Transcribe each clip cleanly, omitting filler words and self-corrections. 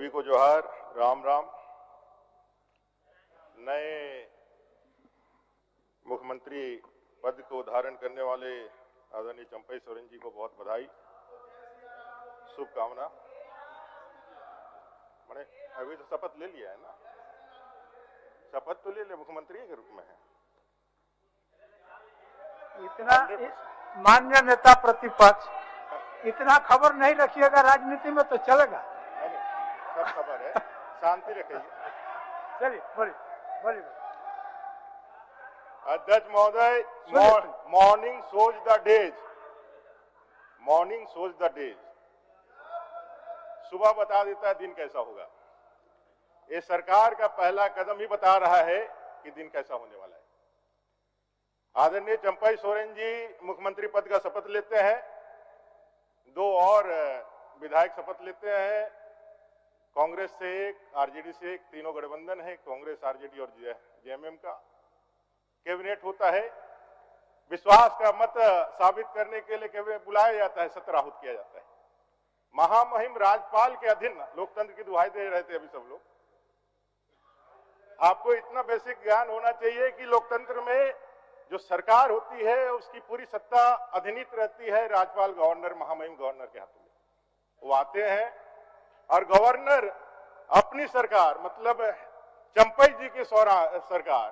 सभी को जोहार, राम राम। नए मुख्यमंत्री पद को धारण करने वाले आदरणीय चंपई सोरेन जी को बहुत बधाई, शुभकामना। मैंने अभी तो शपथ ले लिया है ना, शपथ तो ले लिया, मुख्यमंत्री के रूप में है। इतना मान्य नेता प्रतिपक्ष इतना खबर नहीं रखिएगा राजनीति में तो चलेगा। सब खबर है, शांति रखिए। चलिए बोलिए बोलिए। अध्यक्ष महोदय, morning shows the days, morning shows the days. सुबह बता देता है दिन कैसा होगा। ये सरकार का पहला कदम ही बता रहा है कि दिन कैसा होने वाला है। आदरणीय चंपई सोरेन जी मुख्यमंत्री पद का शपथ लेते हैं, दो और विधायक शपथ लेते हैं, कांग्रेस से एक, आरजेडी से एक, तीनों गठबंधन है, कांग्रेस, आरजेडी और जेएमएम का। कैबिनेट होता है, विश्वास का मत साबित करने के लिए कैबिनेट बुलाया जाता है, सत्र आहूत किया जाता है। महामहिम राज्यपाल के अधीन लोकतंत्र की दुहाई दे रहे थे अभी सब लोग। आपको इतना बेसिक ज्ञान होना चाहिए कि लोकतंत्र में जो सरकार होती है उसकी पूरी सत्ता अधीनित रहती है राज्यपाल, गवर्नर, महामहिम गवर्नर के हाथों में। वो आते हैं और गवर्नर अपनी सरकार, मतलब चंपई जी की सरकार,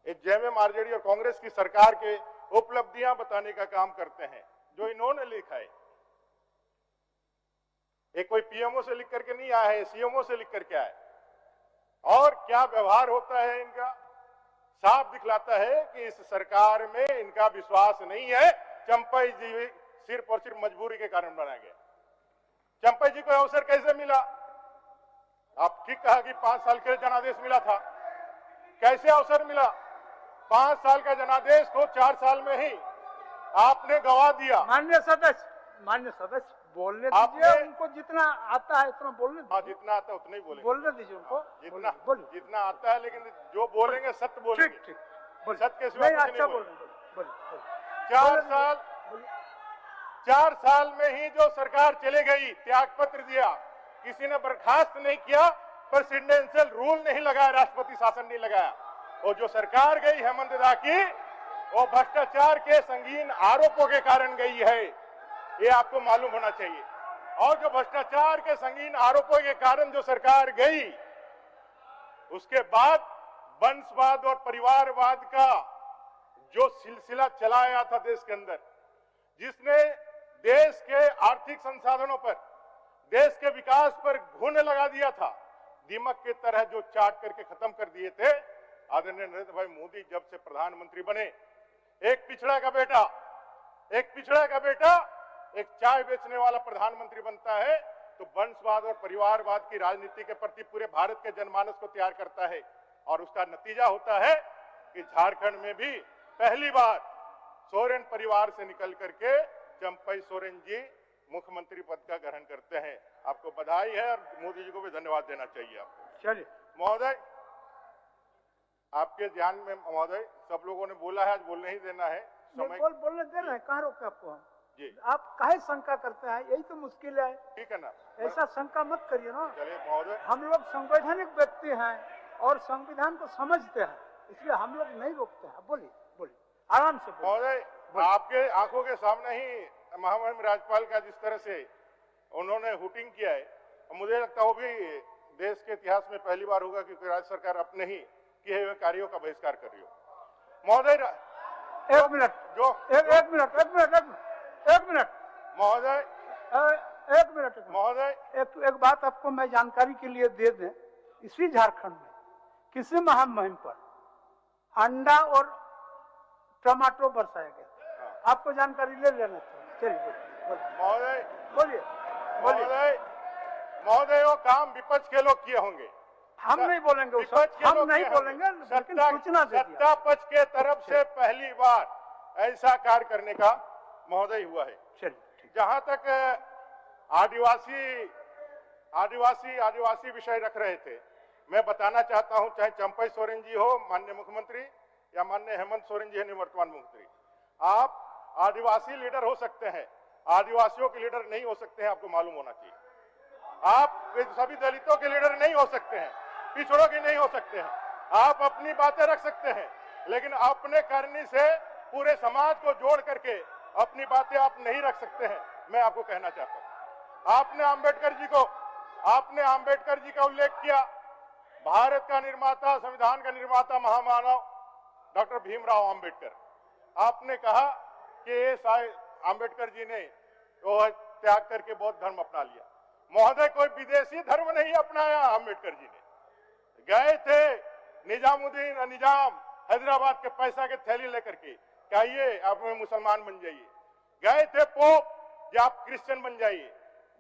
जेएमएम, आरजेडी और कांग्रेस की सरकार के उपलब्धियां बताने का काम करते हैं जो इन्होंने लिखा है। ये कोई पीएमओ से लिख करके नहीं आया है, सीएमओ से लिख करके आया है। और क्या व्यवहार होता है इनका साफ दिखलाता है कि इस सरकार में इनका विश्वास नहीं है। चंपई जी सिर्फ और सिर्फ मजबूरी के कारण बनाया गया। चंपई जी को अवसर कैसे मिला? आप ठीक कहा कि 5 साल के जनादेश मिला था। कैसे अवसर मिला? 5 साल का जनादेश को 4 साल में ही आपने गवा दिया। माननीय सदस्य बोलने दीजिए, उनको जितना आता है उतना बोलने दीजिए। हाँ, जितना आता है उतना ही बोलने दीजिए उनको, जितना आता है, लेकिन जो बोलेंगे सत्य बोलेंगे। ठीक, सत्य के सिवा कुछ नहीं बोलेंगे। 4 साल में ही जो सरकार चले गई, त्याग पत्र दिया, किसी ने बर्खास्त नहीं किया, प्रेसिडेंशियल रूल नहीं लगाया, राष्ट्रपति शासन नहीं लगाया। और जो सरकार गई हेमंत दा की, वो भ्रष्टाचार के संगीन आरोपों के कारण गई है, ये आपको मालूम होना चाहिए। और जो भ्रष्टाचार के संगीन आरोपों के कारण जो सरकार गई, उसके बाद वंशवाद और परिवारवाद का जो सिलसिला चलाया था देश के अंदर, जिसने देश के आर्थिक संसाधनों पर, देश के विकास पर घून लगा दिया था, दीमक की तरह जो चाट करके खत्म कर दिए थे। आदरणीय नरेंद्र भाई मोदी जब से प्रधानमंत्री बने, एक पिछड़ा का बेटा एक चाय बेचने वाला प्रधानमंत्री बनता है तो वंशवाद और परिवारवाद की राजनीति के प्रति पूरे भारत के जनमानस को तैयार करता है। और उसका नतीजा होता है कि झारखंड में भी पहली बार सोरेन परिवार से निकल करके चंपई सोरेन जी मुख्यमंत्री पद का ग्रहण करते हैं। आपको बधाई है और मोदी जी को भी धन्यवाद देना चाहिए आपको। चलिए महोदय, आपके ध्यान में महोदय, सब लोगों ने बोला है, आज बोलने ही देना है। बोलने दे रहे हैं, कहाँ रोके आपको हम? जी, आप काहे शंका करते हैं? यही तो मुश्किल है। ठीक है ना, ऐसा शंका मत करिए ना। चलिए महोदय, हम लोग संवैधानिक व्यक्ति हैं और संविधान को समझते हैं, इसलिए हम लोग नहीं रोकते हैं। बोलिए आराम से महोदय। आपके आंखों के सामने ही महामहिम राज्यपाल का जिस तरह से उन्होंने हुटिंग किया है, मुझे लगता है वो भी देश के इतिहास में पहली बार होगा कि राज्य सरकार अपने ही किए हुए कार्यों का बहिष्कार कर रही हो। महोदय, एक मिनट एक बात आपको मैं जानकारी के लिए दे दें। इसी झारखंड में किसी महामहिम पर अंडा और टमाटो बरसाया गया। आपको जानकारी ले लेना चाहिए। चलिए बोलिए। महोदय, वो काम विपक्ष के लोग किए होंगे, हम नहीं बोलेंगे, हम नहीं बोलेंगे, लेकिन सूचना दे दिया। सत्ता पक्ष के तरफ से पहली बार ऐसा कार्य करने का महोदय हुआ है। जहां तक आदिवासी विषय रख रहे थे, मैं बताना चाहता हूं, चाहे चंपई सोरेन जी हो माननीय मुख्यमंत्री या माननीय हेमंत सोरेन जी है निवर्तमान मुख्यमंत्री, आप आदिवासी लीडर हो सकते हैं, आदिवासियों के लीडर नहीं हो सकते हैं, आपको मालूम होना चाहिए। आप सभी दलितों के लीडर नहीं हो सकते हैं, पिछड़ों के नहीं हो सकते हैं। आप अपनी बातें रख सकते हैं, लेकिन अपने करनी से पूरे समाज को जोड़ करके अपनी बातें आप नहीं रख सकते हैं। मैं आपको कहना चाहता हूं, आपने आंबेडकर जी का उल्लेख किया। भारत का निर्माता, संविधान का निर्माता, महामानव डॉक्टर भीमराव आंबेडकर। आपने कहा कि ये आंबेडकर जी ने वो त्याग करके बौद्ध धर्म अपना लिया। महोदय, कोई विदेशी धर्म नहीं अपनाया आंबेडकर जी ने। गए थे निजाम हैदराबाद के पैसा के थैली लेकर के, कहिए आप मुसलमान बन जाइए। गए थे पोप कि आप क्रिश्चियन बन जाइए।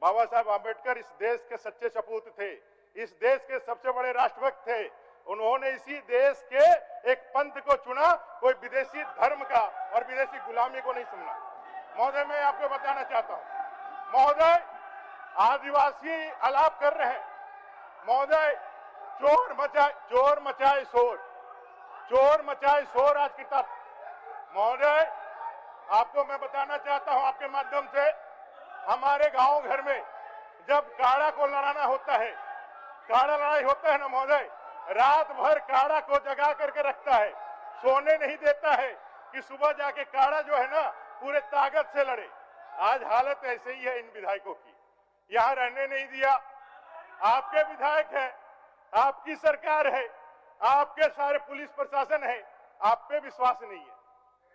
बाबा साहब आंबेडकर इस देश के सच्चे सपूत थे, इस देश के सबसे बड़े राष्ट्रभक्त थे। उन्होंने इसी देश के एक पंथ को चुना, कोई विदेशी धर्म का और विदेशी गुलामी को नहीं सुनना। महोदय, मैं आपको बताना चाहता हूं, महोदय आदिवासी आलाप कर रहे हैं। महोदय, चोर मचाए शोर आज की तक। महोदय, आपको मैं बताना चाहता हूं आपके माध्यम से, हमारे गांव घर में जब काड़ा को लड़ाना होता है, काड़ा लड़ाई होता है ना महोदय, रात भर काड़ा को जगा करके रखता है, सोने नहीं देता है कि सुबह जाके काड़ा जो है ना पूरे ताकत से लड़े। आज हालत ऐसे ही है इन विधायकों की, यहां रहने नहीं दिया। आपके विधायक हैं, आपकी सरकार है, आपके सारे पुलिस प्रशासन है, आप पे विश्वास नहीं है,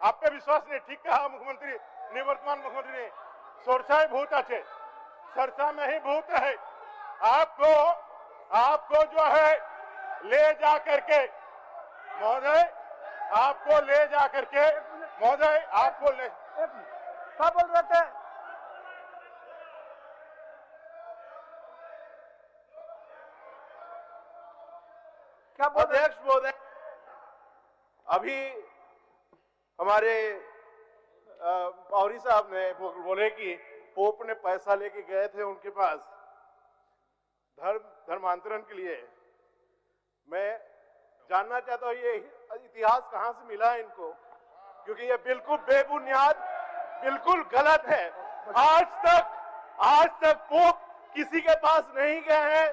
आप पे विश्वास नहीं। ठीक कहा मुख्यमंत्री, निवर्तमान मुख्यमंत्री ने, सोरसाई भूत अच्छे, सरसा में ही भूत है। आपको जो है ले जा करके महोदय, आपको ले जा करके महोदय, आपको ले, क्या बोल रहे थे? क्या बोल रहे? अध्यक्ष महोदय, अभी हमारे पौरी साहब ने बोले कि पोप ने पैसा लेके गए थे उनके पास धर्मांतरण के लिए। मैं जानना चाहता हूं ये इतिहास कहां से मिला है इनको, क्योंकि ये बिल्कुल बेबुनियाद, बिल्कुल गलत है। आज तक पोप किसी के पास नहीं गए हैं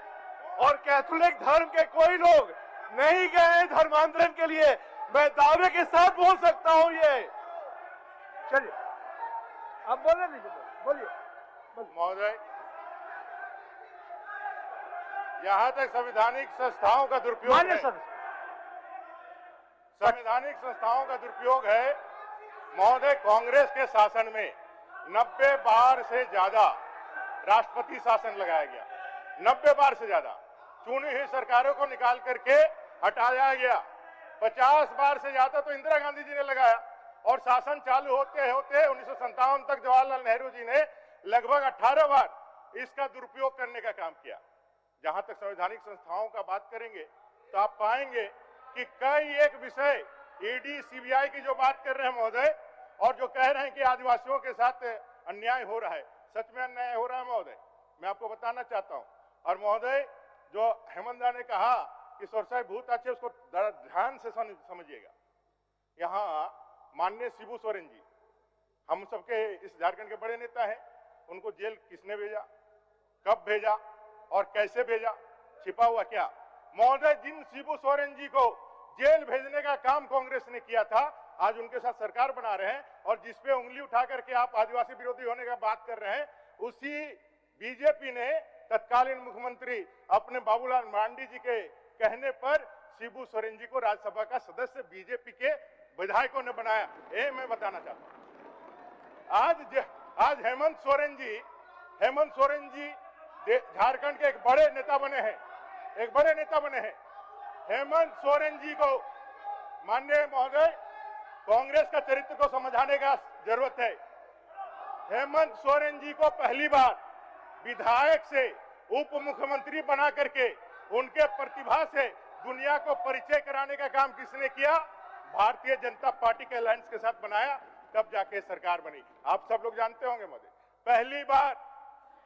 और कैथोलिक धर्म के कोई लोग नहीं गए हैं धर्मांतरण के लिए। मैं दावे के साथ बोल सकता हूं ये। चलिए, आप बोले नहीं, बोलिए। महोदय, यहां तक संवैधानिक संस्थाओं का दुरुपयोग है, संवैधानिक संस्थाओं का दुरुपयोग है महोदय। कांग्रेस के शासन में 90 बार से ज्यादा राष्ट्रपति शासन लगाया गया, 90 बार से ज्यादा चुनी हुई सरकारों को निकाल करके हटाया गया। 50 बार से ज्यादा तो इंदिरा गांधी जी ने लगाया, और शासन चालू होते होते 1957 तक जवाहरलाल नेहरू जी ने लगभग 18 बार इसका दुरुपयोग करने का काम किया। जहां तक संवैधानिक संस्थाओं का बात करेंगे तो आप पाएंगे कि कई एक विषय ईडी सीबीआई की जो बात कर रहे हैं महोदय, और जो कह रहे हैं कि आदिवासियों के साथ अन्याय हो रहा है, सच में अन्याय हो रहा है महोदय, मैं आपको बताना चाहता हूं। और महोदय, जो हेमंत दा ने कहा कि सोरसाई भूत अच्छे, उसको ध्यान से समझिएगा। यहाँ माननीय शिबू सोरेन जी, हम सबके इस झारखंड के बड़े नेता हैं, उनको जेल किसने भेजा, कब भेजा और कैसे भेजा, छिपा हुआ क्या? महोदय, जिन शिबू सोरेन जी को जेल भेजने का काम कांग्रेस ने किया था, आज उनके साथ सरकार बना रहे हैं, और जिसपे उंगली उठा करके आप आदिवासी विरोधी होने का बात कर रहे हैं, उसी बीजेपी ने तत्कालीन मुख्यमंत्री अपने बाबूलाल मरांडी जी के कहने पर शिबू सोरेन जी को राज्यसभा का सदस्य बीजेपी के विधायकों ने बनाया। ये मैं बताना चाहता हूं। आज हेमंत सोरेन जी झारखंड के एक बड़े नेता बने हैं, हेमंत सोरेन जी को माननीय महोदय कांग्रेस का चरित्र को समझाने का जरूरत है। हेमंत सोरेन जी को पहली बार विधायक से उप मुख्यमंत्री बना करके उनके प्रतिभा से दुनिया को परिचय कराने का काम किसने किया? भारतीय जनता पार्टी के अलायंस के साथ बनाया, तब जाके सरकार बनी। आप सब लोग जानते होंगे महोदय,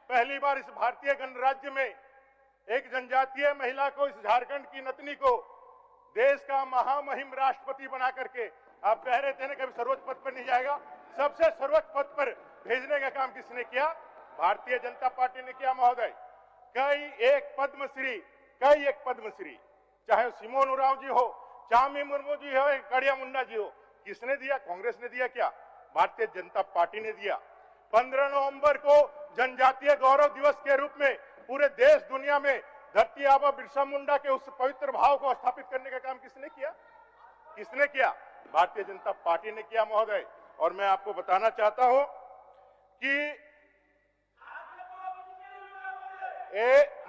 पहली बार इस भारतीय गणराज्य में एक जनजातीय महिला को, इस झारखंड की नतनी को देश का महामहिम राष्ट्रपति बना करके, आप कह रहे थे ना कभी सर्वोच्च पद पर नहीं जाएगा, सबसे सर्वोच्च पद पर भेजने का काम किसने किया? भारतीय जनता पार्टी ने किया महोदय। कई एक पद्मश्री, चाहे सिमोन उरांव जी हो, चामी मुर्मू जी हो, कड़िया मुंडा जी हो, किसने दिया? कांग्रेस ने दिया क्या? भारतीय जनता पार्टी ने दिया। 15 नवंबर को जनजातीय गौरव दिवस के रूप में पूरे देश दुनिया में धरती आबा बिरसा मुंडा के उस पवित्र भाव को स्थापित करने का काम किसने किया? किसने किया? भारतीय जनता पार्टी ने किया महोदय। और मैं आपको बताना चाहता हूं कि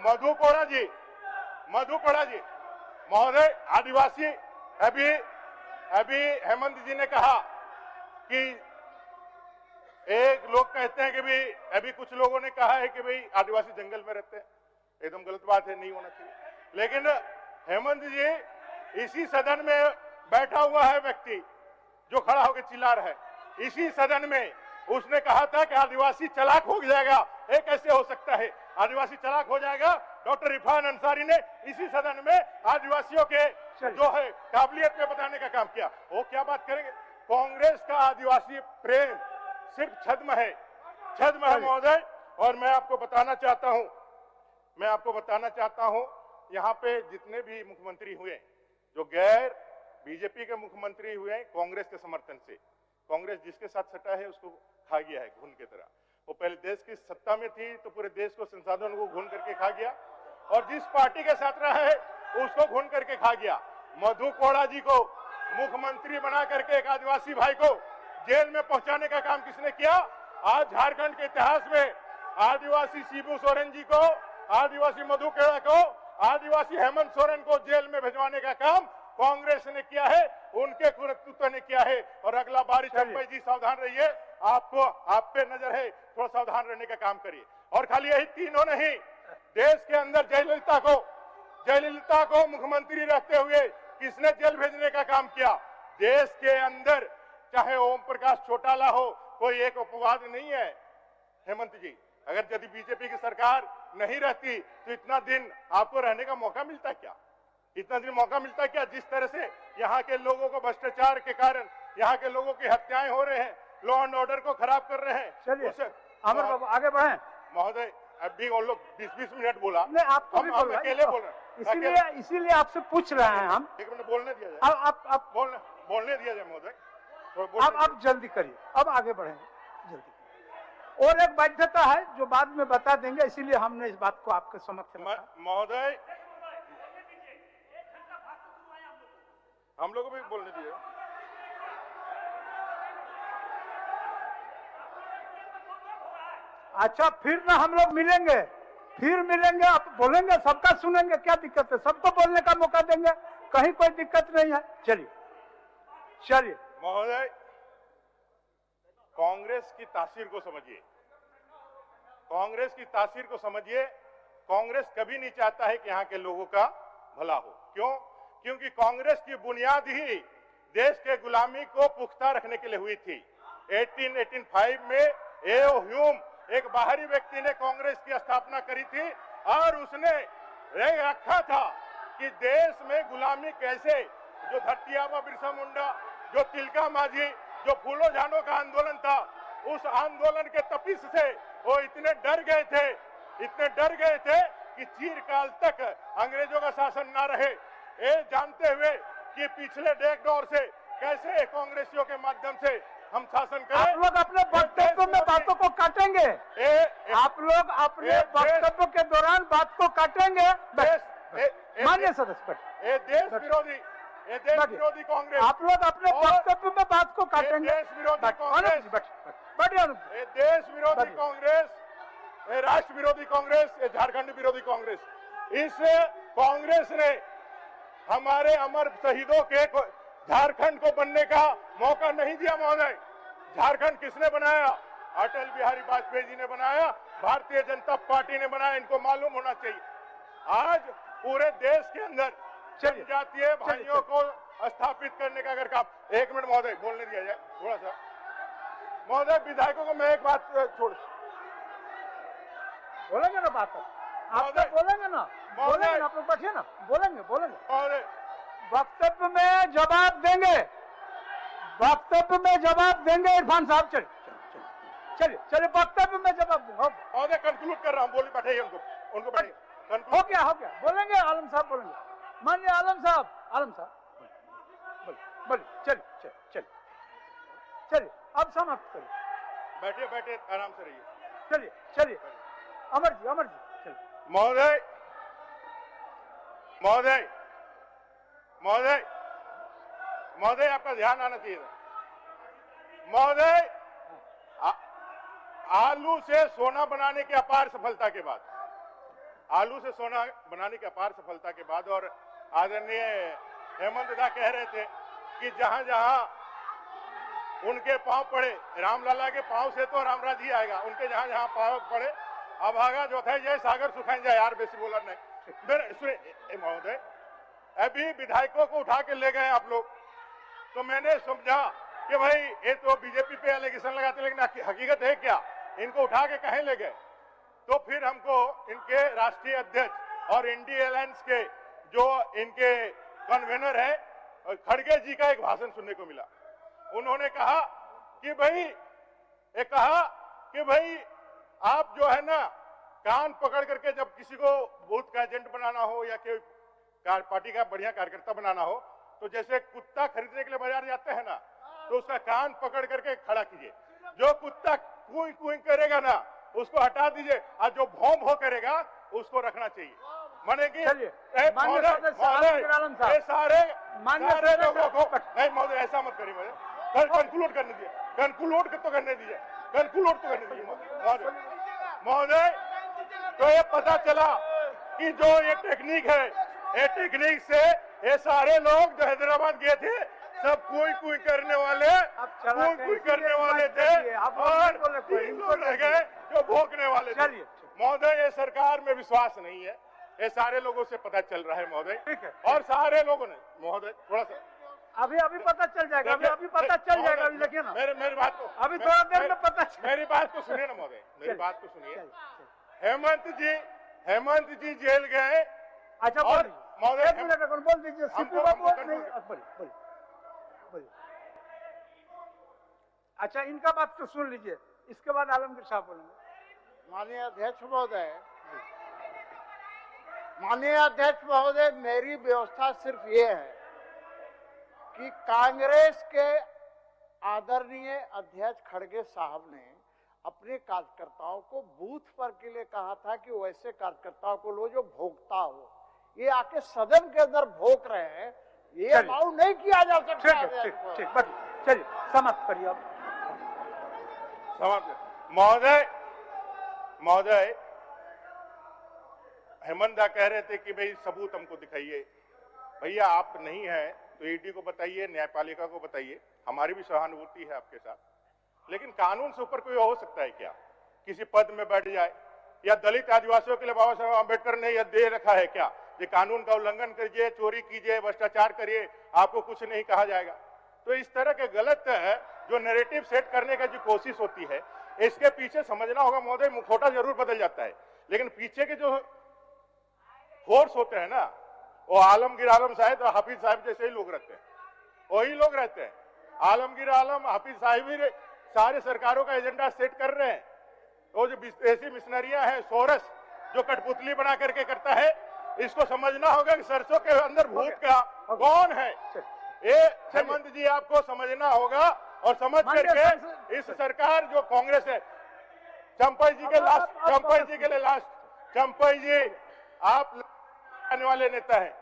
मधु कोड़ा जी महोदय, आदिवासी, अभी हेमंत जी ने कहा कि एक लोग कहते हैं कि भाई, अभी कुछ लोगों ने कहा है कि भाई आदिवासी जंगल में रहते हैं। एकदम गलत बात है, नहीं होना चाहिए। लेकिन हेमंत जी, इसी सदन में बैठा हुआ है व्यक्ति जो खड़ा होकर चिल्ला रहा है, इसी सदन में उसने कहा था कि आदिवासी चालाक हो जाएगा। ये कैसे हो सकता है? आदिवासी चालाक हो जाएगा? डॉक्टर इरफान अंसारी ने इसी सदन में आदिवासियों के जो है काबिलियत में बताने का काम किया। वो क्या बात करेंगे? कांग्रेस का आदिवासी प्रेम सिर्फ छद्म है महोदय। और मैं आपको बताना चाहता हूं, यहाँ पे जितने भी मुख्यमंत्री हुए, जो गैर बीजेपी के मुख्यमंत्री हुए कांग्रेस के समर्थन से, कांग्रेस जिसके साथ सटा है उसको खा गया है घुन की तरह। वो पहले देश की सत्ता में थी तो पूरे देश को, संसाधनों को घुन करके खा गया, और जिस पार्टी के साथ रहा है उसको घुन करके खा गया। मधु कोड़ा जी को मुख्यमंत्री बना करके एक आदिवासी भाई को जेल में पहुंचाने का काम किसने किया? आज झारखंड के इतिहास में आदिवासी शिबू सोरेन जी को, आदिवासी मधु कोड़ा को, आदिवासी हेमंत सोरेन को जेल में भिजवाने का काम कांग्रेस ने किया है, उनके नेतृत्व ने किया है। और अगला बार चंपई जी सावधान रहिए, आपको आप पे नजर है, थोड़ा सावधान रहने का काम करिए। और खाली यही तीनों नहीं, देश के अंदर जयललिता को मुख्यमंत्री रहते हुए किसने जेल भेजने का काम किया? देश के अंदर चाहे ओम प्रकाश चौटाला हो, कोई एक अपवाद नहीं है। हेमंत जी, अगर यदि बीजेपी की सरकार नहीं रहती तो इतना दिन आपको रहने का मौका मिलता क्या? जिस तरह से यहाँ के लोगों को भ्रष्टाचार के कारण यहाँ के लोगों की हत्याएं हो रहे हैं, लॉ एंड ऑर्डर को खराब कर रहे हैं। चलिए अमर बाबू आगे बढ़े। महोदय, अभी वो लोग 20-20 मिनट बोला, नहीं आपको भी बोल अकेले बोल रहे हैं, इसीलिए आपसे पूछ रहे हैं हम। एक मिनट बोलने दिया जाए, आप बोलने दिया जाए महोदय। आप जल्दी करिए, अब आगे बढ़ेंगे जल्दी। और एक बाध्यता है जो बाद में बता देंगे, इसीलिए हमने इस बात को आपके समक्ष रखा। महोदय, हम लोगों को भी बोलने दिए। अच्छा, फिर ना हम लोग मिलेंगे, आप बोलेंगे, सबका सुनेंगे, क्या दिक्कत है? सबको बोलने का मौका देंगे, कहीं कोई दिक्कत नहीं है। चलिए महोदय, कांग्रेस की तासीर को समझिए। कांग्रेस कभी नहीं चाहता है कि यहाँ के लोगों का भला हो। क्यों? क्योंकि कांग्रेस की बुनियाद ही देश के गुलामी को पुख्ता रखने के लिए हुई थी। 1885 में एओ ह्यूम, एक बाहरी व्यक्ति ने कांग्रेस की स्थापना करी थी, और उसने रखा था कि देश में गुलामी कैसे, जो धरती आबा बिरसा मुंडा, जो तिलका माझी, जो फूलो झानो का आंदोलन था, उस आंदोलन के तपिश से वो इतने डर गए थे कि चिरकाल तक अंग्रेजों का शासन ना रहे। ये जानते हुए कि पिछले 1.5 दौर से कैसे कांग्रेसियों के माध्यम से हम शासन करें। आप लोग अपने वक्तव्य में बातों को काटेंगे, आप लोग अपने वक्तव्य के दौरान बात को काटेंगे। माननीय सदस्य, ये देश विरोधी कांग्रेस, आप लोग अपने वक्तव्य में बात को काटेंगे। देश विरोधी कांग्रेस, ये देश विरोधी कांग्रेस, ये राष्ट्र विरोधी कांग्रेस, ये झारखंड विरोधी कांग्रेस। इस कांग्रेस ने हमारे अमर शहीदों के झारखंड को बनने का मौका नहीं दिया महोदय। झारखंड किसने बनाया? अटल बिहारी वाजपेयी जी ने बनाया, भारतीय जनता पार्टी ने बनाया। इनको मालूम होना चाहिए। आज पूरे देश के अंदर जनजातीय भाइयों को स्थापित करने का अगर काम, 1 मिनट महोदय बोलने दिया जाए थोड़ा सा। महोदय, विधायकों को मैं एक बात बोलेंगे ना, बात आप बोलेंगे ना, आप लोग बैठिए ना, बोलेंगे। वक्तव्य में जवाब देंगे, इरफान साहब। चलिए चलिए, वक्तव्य में जवाब दूंगा। महोदय कंक्लूड कर रहा हूँ, बोलिए, बैठे उनको बैठे। हो गया, बोलेंगे आलम साहब, बोलेंगे। माननीय आलम साहब, बोलिए, चलिए, अब समाप्त करिए। बैठे आराम से रहिए। चलिए, अमर जी, चलिए। महोदय आपका ध्यान आना चाहिए था। महोदय, आलू से सोना बनाने की अपार सफलता के बाद, और आदरणीय हेमंत दा कह रहे थे कि जहां जहां उनके पांव पड़े, रामलला के पांव से तो रामराज ही आएगा, उनके जहां जहां पांव पड़े अभागा जो था जय सागर सुखाई जाए। यार बेसी बोला नहीं। महोदय, अभी विधायकों को उठा के ले गए आप लोग, तो मैंने समझा कि भाई ये तो बीजेपी पे एलिगेशन लगाते, लेकिन हकीकत है क्या, इनको उठा के कहीं ले गए। तो फिर हमको इनके राष्ट्रीय अध्यक्ष और इंडिया अलायंस के जो इनके कन्वेनर है खड़गे जी का एक भाषण सुनने को मिला। उन्होंने कहा कि भाई आप जो है ना, कान पकड़ करके जब किसी को बूथ का एजेंट बनाना हो या कोई पार्टी का बढ़िया कार्यकर्ता बनाना हो, तो जैसे कुत्ता खरीदने के लिए बाजार जाते हैं ना, तो उसका कान पकड़ करके खड़ा कीजिए। जो कुत्ता कुई कुई करेगा ना, उसको हटा दीजिए, और जो भौं भौं करेगा उसको रखना चाहिए। माने कि ये सारे लोगों को नहीं, महोदय ऐसा मत करिए, मुझे कंक्लूड करने दीजिए, कंक्लूड तो करने दीजिए महोदय। तो ये पता चला कि जो ये टेक्निक है, ये टेक्निक से ये सारे लोग जो हैदराबाद गए थे सब कुई करने वाले थे, और 3 लोग रह गए जो भोंकने वाले थे। महोदय, ये सरकार में विश्वास नहीं है, ये सारे लोगों से पता चल रहा है महोदय। ठीक है, और सारे लोगों ने महोदय थोड़ा सा अभी पता चल जाएगा, अभी पता चल जाएगा, अभी देखिए ना, मेरी बात को अभी थोड़ा देर में पता चल। मेरी बात को सुनिए ना महोदय, मेरी बात को सुनिए। हेमंत जी जेल गए। अच्छा, और महोदय बोल दीजिए, सीपी बाबू बोलिए। अच्छा, इनका बात तो सुन लीजिए, इसके बाद आलमगीर साहब बोलेंगे। माननीय अध्यक्ष महोदय, मेरी व्यवस्था सिर्फ ये है कि कांग्रेस के आदरणीय अध्यक्ष खड़गे साहब ने अपने कार्यकर्ताओं को बूथ पर के लिए कहा था कि वैसे कार्यकर्ताओं को लो जो भोगता हो। ये आके सदन के अंदर भोग रहे हैं, ये अलाउ नहीं किया जा सकता। ठीक, चलिए समाप्त करिए अब। महोदय, हेमंत दा कह रहे थे कि भाई सबूत हमको दिखाइए। भैया, आप नहीं है तो ईडी को बताइए, न्यायपालिका को बताइए, हमारी भी सहानुभूति है आपके साथ। लेकिन कानून से ऊपर कोई हो सकता है क्या? किसी पद में बैठ जाए, या दलित आदिवासियों के लिए बाबा साहब आम्बेडकर ने यह दे रखा है क्या, ये कानून का उल्लंघन कीजिए, चोरी कीजिए, भ्रष्टाचार करिए, आपको कुछ नहीं कहा जाएगा। तो इस तरह के गलत जो नैरेटिव सेट करने का जो कोशिश होती है, इसके पीछे समझना होगा महोदय, मुखौटा जरूर बदल जाता है, लेकिन पीछे के जो फोर्स होते हैं ना, वो आलमगीर आलम साहब और हाफिज साहब जैसे ही लोग रहते हैं, वही लोग रहते हैं। आलमगीर आलम, हाफिज साहब ही सारे सरकारों का एजेंडा सेट कर रहे हैं। वो जो विदेशी मिशनरियां हैं, सोरस जो कठपुतली बना करके करता है, इसको समझना होगा कि सरसों के अंदर भूत का कौन है। ये हेमंत जी आपको समझना होगा, और समझ करके इस सरकार जो कांग्रेस है, चंपई जी के लास्ट, चंपई जी आप आने वाले नेता हैं,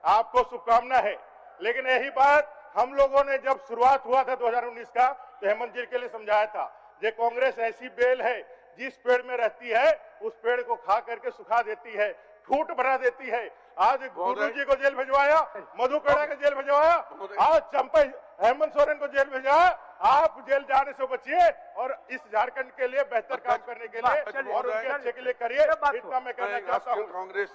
आपको शुभकामना है। लेकिन यही बात हम लोगों ने जब शुरुआत हुआ था 2019 का, तो हेमंत जी के लिए समझाया था, ये कांग्रेस ऐसी बेल है जिस पेड़ में रहती है उस पेड़ को खा करके सुखा देती है, ठूट बना देती है। आज गुरु जी को जेल भिजवाया, मधुकड़ा को जेल भिजवाया, आज चंपई हेमंत सोरेन को जेल भेजाया। आप जेल जाने से बचिए और इस झारखंड के लिए बेहतर काम करने के लिए और उनके अच्छे के लिए करिए, इतना मैं कहना चाहता हूँ। कांग्रेस